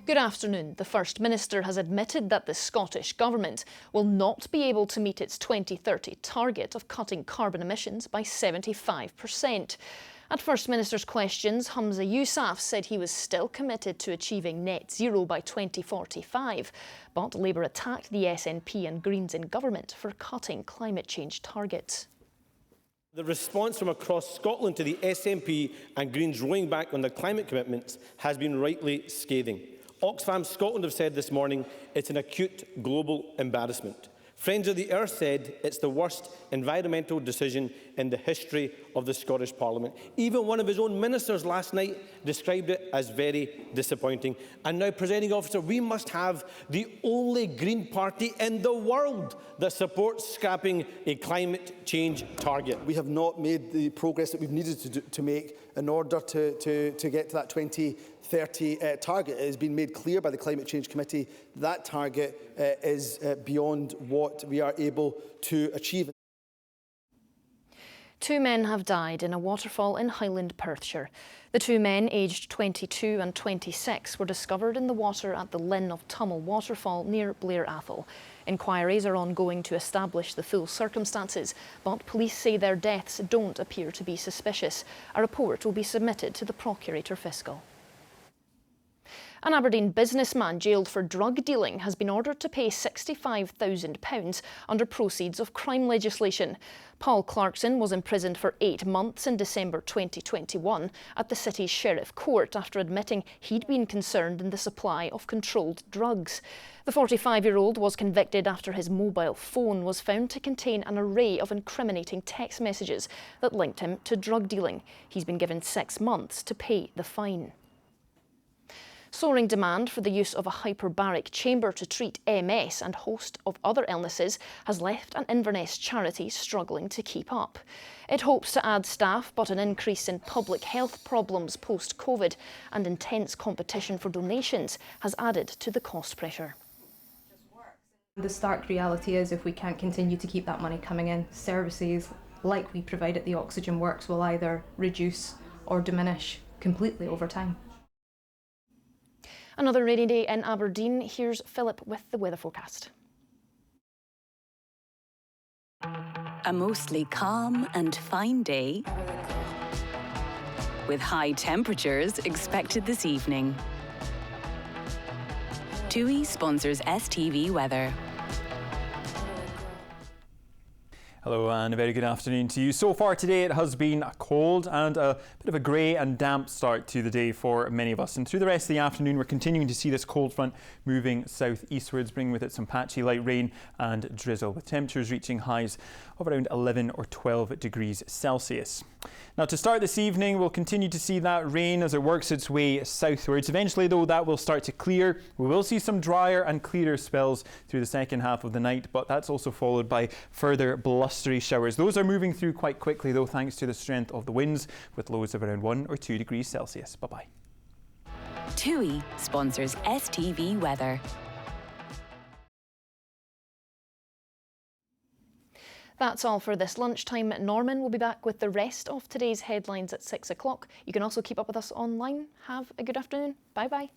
Good afternoon. The First Minister has admitted that the Scottish Government will not be able to meet its 2030 target of cutting carbon emissions by 75%. At First Minister's questions, Humza Yousaf said he was still committed to achieving net zero by 2045, but Labour attacked the SNP and Greens in government for cutting climate change targets. The response from across Scotland to the SNP and Greens rolling back on their climate commitments has been rightly scathing. Oxfam Scotland have said this morning it's an acute global embarrassment. Friends of the Earth said it's the worst environmental decision in the history of the Scottish Parliament. Even one of his own ministers last night described it as very disappointing. And now, Presiding Officer, we must have the only Green Party in the world that supports scrapping a climate change target. We have not made the progress that we've needed to make in order to get to that 2030 target. It has been made clear by the Climate Change Committee that target is beyond what we are able to achieve. 2 men have died in a waterfall in Highland, Perthshire. The 2 men, aged 22 and 26, were discovered in the water at the Linn of Tummel waterfall near Blair Athol. Inquiries are ongoing to establish the full circumstances, but police say their deaths don't appear to be suspicious. A report will be submitted to the Procurator Fiscal. An Aberdeen businessman jailed for drug dealing has been ordered to pay £65,000 under proceeds of crime legislation. Paul Clarkson was imprisoned for 8 months in December 2021 at the city's Sheriff Court after admitting he'd been concerned in the supply of controlled drugs. The 45-year-old was convicted after his mobile phone was found to contain an array of incriminating text messages that linked him to drug dealing. He's been given 6 months to pay the fine. Soaring demand for the use of a hyperbaric chamber to treat MS and a host of other illnesses has left an Inverness charity struggling to keep up. It hopes to add staff, but an increase in public health problems post-COVID and intense competition for donations has added to the cost pressure. The stark reality is if we can't continue to keep that money coming in, services like we provide at the Oxygen Works will either reduce or diminish completely over time. Another rainy day in Aberdeen. Here's Philip with the weather forecast. A mostly calm and fine day, with high temperatures expected this evening. TUI sponsors STV weather. Hello and a very good afternoon to you. So far today it has been a cold and a bit of a grey and damp start to the day for many of us. And through the rest of the afternoon we're continuing to see this cold front moving southeastwards, bringing with it some patchy light rain and drizzle, with temperatures reaching highs of around 11 or 12 degrees Celsius. Now, to start this evening, we'll continue to see that rain as it works its way southwards. Eventually, though, that will start to clear. We will see some drier and clearer spells through the second half of the night, but that's also followed by further blustery showers. Those are moving through quite quickly, though, thanks to the strength of the winds, with lows of around 1 or 2 degrees Celsius. Bye-bye. TUI sponsors STV weather. That's all for this lunchtime. Norman will be back with the rest of today's headlines at 6 o'clock. You can also keep up with us online. Have a good afternoon. Bye-bye.